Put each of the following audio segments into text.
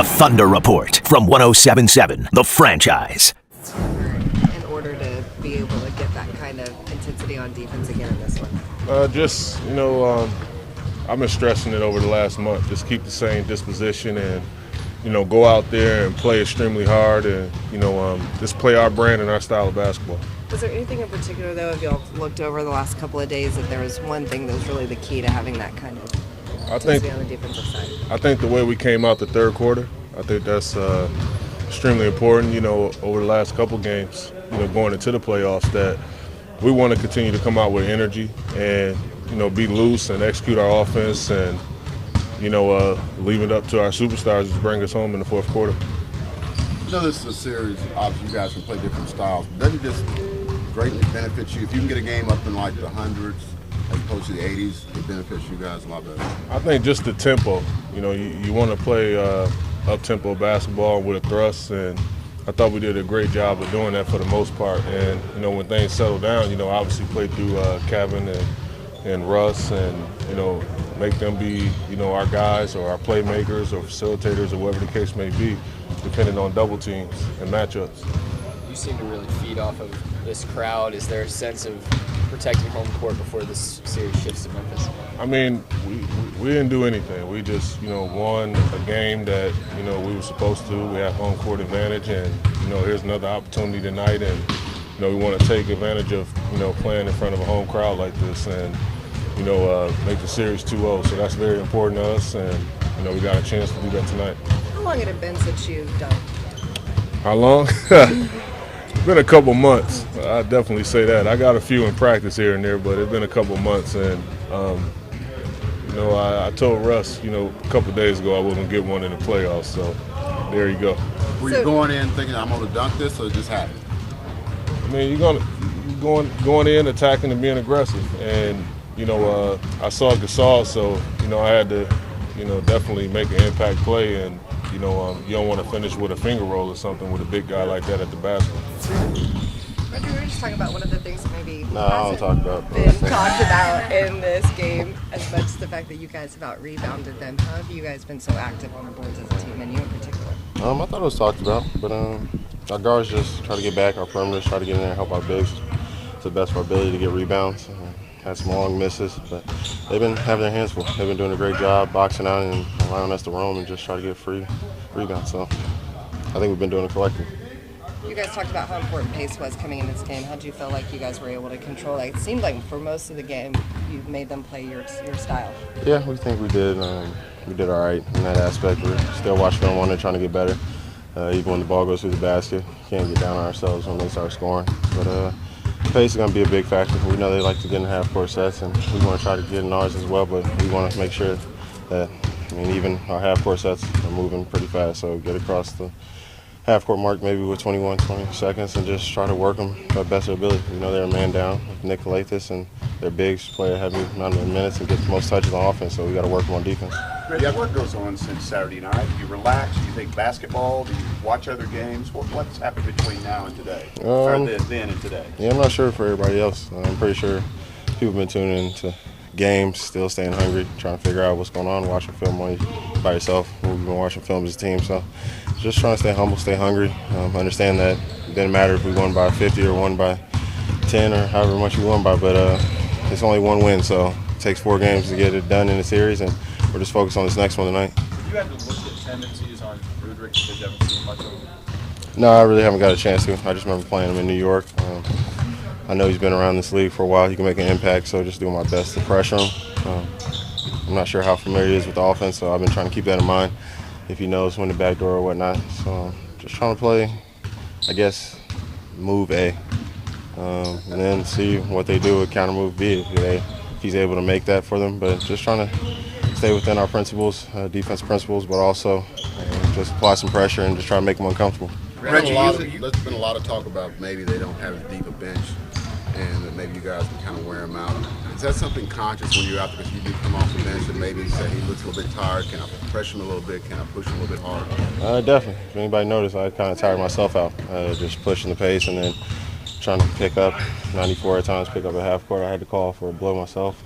The Thunder Report from 107.7 The Franchise. In order to be able to get that kind of intensity on defense again in this one? I've been stressing it over the last month. Just keep the same disposition and, go out there and play extremely hard and, just play our brand and our style of basketball. Was there anything in particular, though, if y'all looked over the last couple of days, that there was one thing that was really the key to having that kind of intensity on the defensive side? I think the way we came out the third quarter, I think that's extremely important, over the last couple games, going into the playoffs, that we want to continue to come out with energy and, be loose and execute our offense and, leave it up to our superstars to bring us home in the fourth quarter. This is a series. Obviously, you guys can play different styles. Doesn't it just greatly benefit you if you can get a game up in like the hundreds as opposed to the 80s? It benefits you guys a lot better. I think just the tempo. You want to play up-tempo basketball with a thrust, and I thought we did a great job of doing that for the most part. And when things settle down, obviously play through Kevin and Russ, and make them be our guys or our playmakers or facilitators or whatever the case may be, depending on double teams and matchups. You seem to really feed off of this crowd. Is there a sense of protecting home court before this series shifts to Memphis? I mean, we didn't do anything. We just, won a game that, we were supposed to. We have home court advantage, and, here's another opportunity tonight, and, we want to take advantage of, playing in front of a home crowd like this and, make the series 2-0. So that's very important to us, and, we got a chance to do that tonight. How long had it been since you've done? How long? It's been a couple months. I definitely say that. I got a few in practice here and there, but it's been a couple months. And, I told Russ, a couple days ago I wasn't going to get one in the playoffs. So there you go. Were you going in thinking I'm going to dunk this, or it just happened? I mean, you're going in, attacking and being aggressive. And, I saw Gasol, so, I had to, definitely make an impact play. And, you don't want to finish with a finger roll or something with a big guy like that at the basket. Roger, we were just talking about one of the things that maybe No, I don't talk about been talked about in this game as much as the fact that you guys have out-rebounded them. How have you guys been so active on the boards as a team, and you in particular? I thought it was talked about, but our guards just try to get back, our perimeters try to get in there and help our bigs to the best of our ability to get rebounds. Had some long misses, but they've been having their hands full. They've been doing a great job boxing out and allowing us to roam and just try to get free rebounds. So I think we've been doing it collectively. You guys talked about how important pace was coming in this game. How did you feel like you guys were able to control that? It seemed like for most of the game you made them play your style. Yeah, we think we did. We did all right in that aspect. We're still watching film on it, trying to get better. Even when the ball goes through the basket, can't get down on ourselves when they start scoring. But pace is going to be a big factor. We know they like to get in half-court sets, and we want to try to get in ours as well, but we want to make sure that, even our half-court sets are moving pretty fast, so get across the half-court mark maybe with 21, 20 seconds and just try to work them to the best of their ability. They're a man down with Nick Lathis, and their bigs play a heavy amount of minutes and get the most touches on offense, so we got to work them on defense. Yeah, what goes on since Saturday night? Do you relax? Do you think basketball? Do you watch other games? What's happened between now and today? Or then and today? Yeah, I'm not sure for everybody else. I'm pretty sure people have been tuning into games, still staying hungry, trying to figure out what's going on, watching film by yourself. We've been watching film as a team, so just trying to stay humble, stay hungry, understand that it didn't matter if we won by 50 or won by 10 or however much we won by, but it's only one win, so it takes 4 games to get it done in the series, and we're just focused on this next one tonight. You had to look at tendencies on Rudrick because you haven't seen much of him? No, I really haven't got a chance to. I just remember playing him in New York. I know he's been around this league for a while. He can make an impact, so just doing my best to pressure him. I'm not sure how familiar he is with the offense, so I've been trying to keep that in mind if he knows when the back door or whatnot. So just trying to play, I guess, move A, and then see what they do with counter move B if he's able to make that for them. But just trying to stay within our principles, defense principles, but also just apply some pressure and just try to make them uncomfortable. There's been a lot of talk about maybe they don't have as deep a bench, and that maybe you guys can kind of wear him out. Is that something conscious when you're out there, because you do come off the bench and maybe say he looks a little bit tired, can I pressure him a little bit, can I push him a little bit harder? Definitely. If anybody noticed, I kind of tired myself out, just pushing the pace and then trying to pick up 94 at times, pick up a half court. I had to call for a blow myself.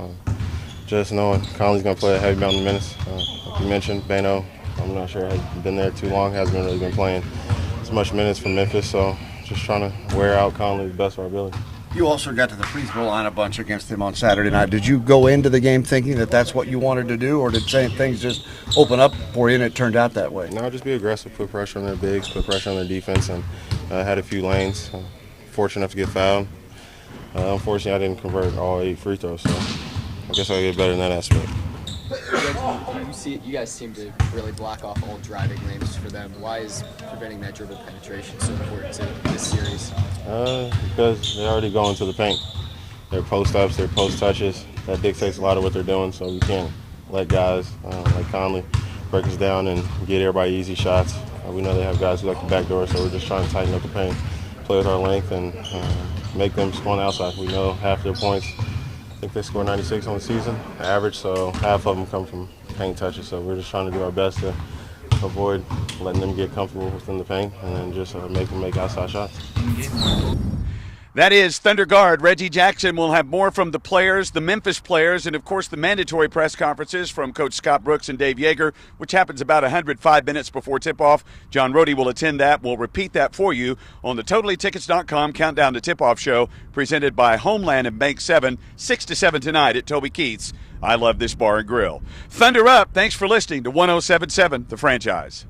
Just knowing Conley's going to play a heavy amount of minutes. Like you mentioned, Bano I'm not sure. Has been there too long. Hasn't really been playing as much minutes for Memphis. So just trying to wear out Conley the best of our ability. You also got to the free throw line a bunch against him on Saturday night. Did you go into the game thinking that that's what you wanted to do, or did things just open up for you and it turned out that way? No, just be aggressive, put pressure on their bigs, put pressure on their defense, and had a few lanes. Fortunate enough to get fouled. Unfortunately, I didn't convert all 8 free throws, so I guess I'll get better in that aspect. You guys seem to really block off all driving lanes for them. Why is preventing that dribble penetration so important to this series? Because they already go into the paint. Their post-ups, their post touches, that dictates a lot of what they're doing, so we can't let guys like Conley break us down and get everybody easy shots. We know they have guys who like the backdoor, so we're just trying to tighten up the paint, play with our length, and make them score on the outside. We know half their points, I think they score 96 on the season, average, so half of them come from paint touches. So we're just trying to do our best to avoid letting them get comfortable within the paint and then just make them make outside shots. That is Thunder guard Reggie Jackson. We'll have more from the players, the Memphis players, and, of course, the mandatory press conferences from Coach Scott Brooks and Dave Yeager, which happens about 105 minutes before tip-off. John Rohde will attend that. We'll repeat that for you on the TotallyTickets.com Countdown to Tip-Off show presented by Homeland and Bank 7, 6 to 7 tonight at Toby Keith's I Love This Bar and Grill. Thunder up. Thanks for listening to 107.7 The Franchise.